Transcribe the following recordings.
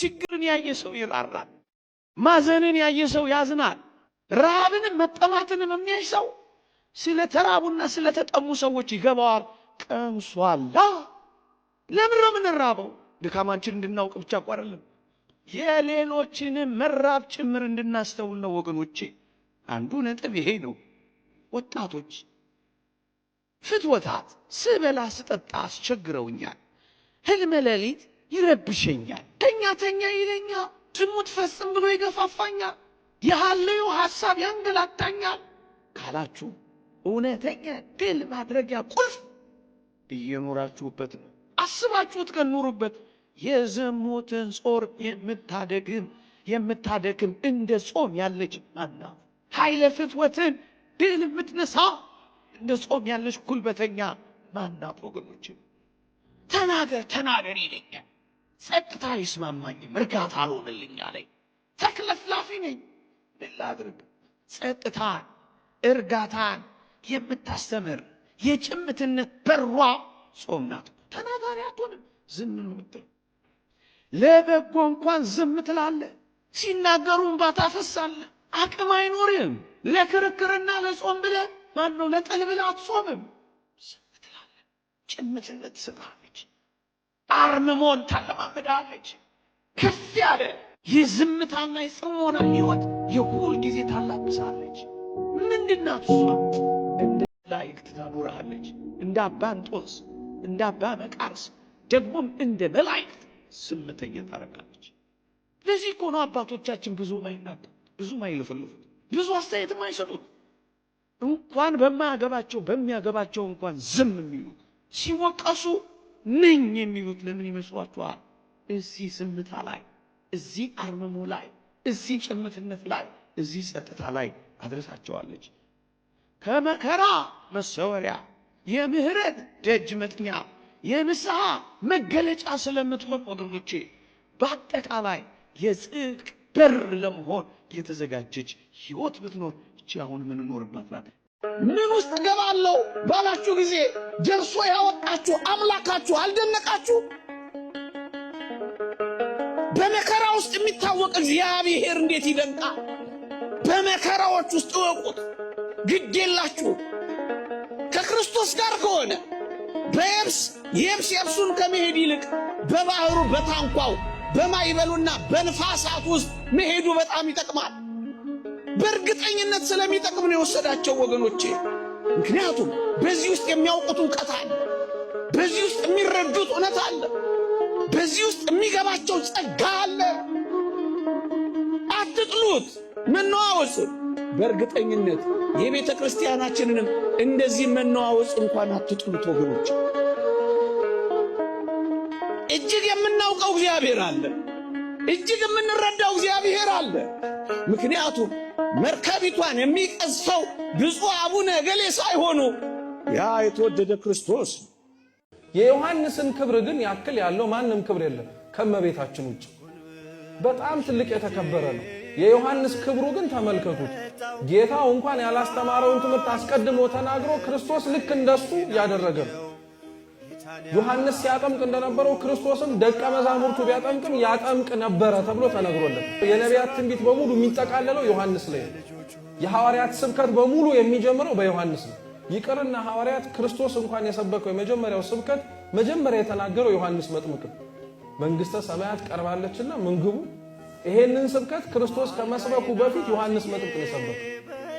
ችግርን ያየ ሰው ይራራል። ማዘንን ያየ ሰው ያዝናል። ረሃብንም መጠማትንም የሚያይ ሰው ስለ ተራቡና ስለ ተጠሙ ሰዎች ይገባዋል። ቀምሷላ። ለምን ነው የምንራበው? ድካማችን እንድናውቅ ብቻ እኮ አይደለም፣ የሌሎችንም መራብ ጭምር እንድናስተውል ነው ወገኖቼ። አንዱ ነጥብ ይሄ ነው። ወጣቶች ፍትወታት ስበላ ስጠጣ አስቸግረውኛል። ህልመ ሌሊት ይረብሸኛል። ተኛ ይለኛል። ዝሙት ፈጽም ብሎ ይገፋፋኛል። የሐለዮ ሐሳብ ያንገላታኛል ካላችሁ እውነተኛ ድል ማድረጊያ ቁልፍ እየኖራችሁበት ነው። አስባችሁት ከኖሩበት የዝሙትን ጾር የምታደክም እንደ ጾም ያለች ማና ኃይለ ፍትወትን ድል የምትነሳ እንደ ጾም ያለች ጉልበተኛ ማናት? ወገኖች ተናገር ይለኛል። ጸጥታ ይስማማኝም፣ እርጋታ አልሆንልኝ አለኝ። ተክለፍላፊ ነኝ። ምን ላድርግ? ጸጥታን እርጋታን የምታስተምር የጭምትነት በሯ ጾም ናት። ተናጋሪ አትሆንም፣ ዝም ነው የምትለው። ለበጎ እንኳን ዝም ትላለህ። ሲናገሩ እንባ ታፈሳለህ። አቅም አይኖርም። ለክርክርና ለጾም ብለህ ማነው ለጥል ብለህ አትጾምም። ዝም ትላለህ። ጭምትነት ትሰጣለች። አርምሞን ታለማምዳለች። ከፍ ያለ የዝምታና የጽሞና ሕይወት የሁል ጊዜ ታላብሳለች። ምንድናት እሷ? እንደ መላእክት ታኖርሃለች። እንደ አባ እንጦንስ እንደ አባ መቃርስ ደግሞም እንደ መላእክት ዝምተኛ ታረጋለች። ለዚህ እኮ ነው አባቶቻችን ብዙ ማይናገሩ፣ ብዙ ማይለፈልፉት፣ ብዙ አስተያየት ማይሰጡት። እንኳን በማያገባቸው በሚያገባቸው እንኳን ዝም የሚሉት፣ ሲወቀሱ ነኝ የሚሉት ለምን ይመስሏችኋል? እዚህ ዝምታ ላይ፣ እዚህ አርምሞ ላይ፣ እዚህ ጭምትነት ላይ፣ እዚህ ጸጥታ ላይ አድረሳቸዋለች። ከመከራ መሰወሪያ የምህረት ደጅ መጥኛ የንስሐ መገለጫ ስለምትሆን ወገኖቼ በአጠቃላይ የጽድቅ በር ለመሆን የተዘጋጀች ሕይወት ብትኖር እቺ አሁን የምንኖርባት ናት። ምን ውስጥ ገባለሁ ባላችሁ ጊዜ ደርሶ ያወጣችሁ አምላካችሁ አልደነቃችሁ? በመከራ ውስጥ የሚታወቅ እግዚአብሔር እንዴት ይደንቃል! በመከራዎች ውስጥ እወቁት። ግድ የላችሁ ከክርስቶስ ጋር ከሆነ የብሱን ከመሄድ ይልቅ በባህሩ በታንኳው በማይበሉና በንፋሳት ውስጥ መሄዱ በጣም ይጠቅማል። በእርግጠኝነት ስለሚጠቅም ነው የወሰዳቸው ወገኖቼ። ምክንያቱም በዚህ ውስጥ የሚያውቁት ዕውቀት አለ። በዚህ ውስጥ የሚረዱት እውነት አለ። በዚህ ውስጥ የሚገባቸው ጸጋ አለ። አትጥሉት መነዋወጽን። በእርግጠኝነት የቤተ ክርስቲያናችንንም እንደዚህ መነዋወጽ እንኳን አትጥሉት ወገኖች። እጅግ የምናውቀው እግዚአብሔር አለ። እጅግ የምንረዳው እግዚአብሔር አለ። ምክንያቱም መርከቢቷን የሚቀዝፈው ብፁዕ አቡነ እገሌ ሳይሆኑ ያ የተወደደ ክርስቶስ። የዮሐንስን ክብር ግን ያክል ያለው ማንም ክብር የለም ከመቤታችን ውጭ። በጣም ትልቅ የተከበረ ነው። የዮሐንስ ክብሩ ግን ተመልከቱት። ጌታው እንኳን ያላስተማረውን ትምህርት አስቀድሞ ተናግሮ ክርስቶስ ልክ እንደሱ ያደረገ ነው። ዮሐንስ ሲያጠምቅ እንደነበረው ክርስቶስም ደቀ መዛሙርቱ ቢያጠምቅም ያጠምቅ ነበረ ተብሎ ተነግሮለት። የነቢያት ትንቢት በሙሉ የሚጠቃለለው ዮሐንስ ላይ ነው። የሐዋርያት ስብከት በሙሉ የሚጀምረው በዮሐንስ ነው። ይቅርና ሐዋርያት ክርስቶስ እንኳን የሰበከው የመጀመሪያው ስብከት መጀመሪያ የተናገረው ዮሐንስ መጥምቅ መንግስተ ሰማያት ቀርባለችና ምን ግቡ። ይሄንን ስብከት ክርስቶስ ከመስበኩ በፊት ዮሐንስ መጥምቅ ነው የሰበከው።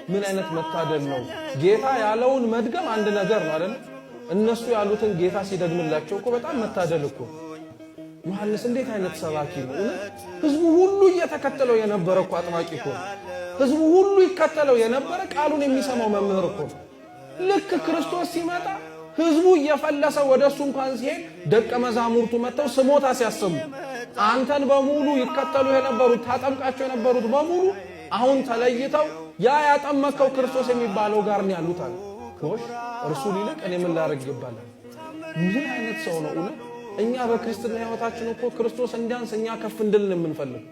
ምን አይነት መታደል ነው! ጌታ ያለውን መድገም አንድ ነገር ነው አይደል? እነሱ ያሉትን ጌታ ሲደግምላቸው እኮ በጣም መታደል እኮ። ዮሐንስ እንዴት አይነት ሰባኪ ነው! ህዝቡ ሁሉ እየተከተለው የነበረ እኮ አጥማቂ እኮ። ህዝቡ ሁሉ ይከተለው የነበረ ቃሉን የሚሰማው መምህር እኮ። ልክ ክርስቶስ ሲመጣ ህዝቡ እየፈለሰ ወደሱ እንኳን ሲሄድ ደቀ መዛሙርቱ መጥተው ስሞታ ሲያሰሙ አንተን በሙሉ ይከተሉ የነበሩት ታጠምቃቸው የነበሩት በሙሉ አሁን ተለይተው ያ ያጠመቀው ክርስቶስ የሚባለው ጋር ነው ያሉት አለ። ኮሽ እርሱ ሊልቅ እኔ ምን ላደርግ ይባላል? ምን አይነት ሰው ነው! እኛ በክርስትና ህይወታችን እኮ ክርስቶስ እንዲያንስ እኛ ከፍ እንድልን የምንፈልግ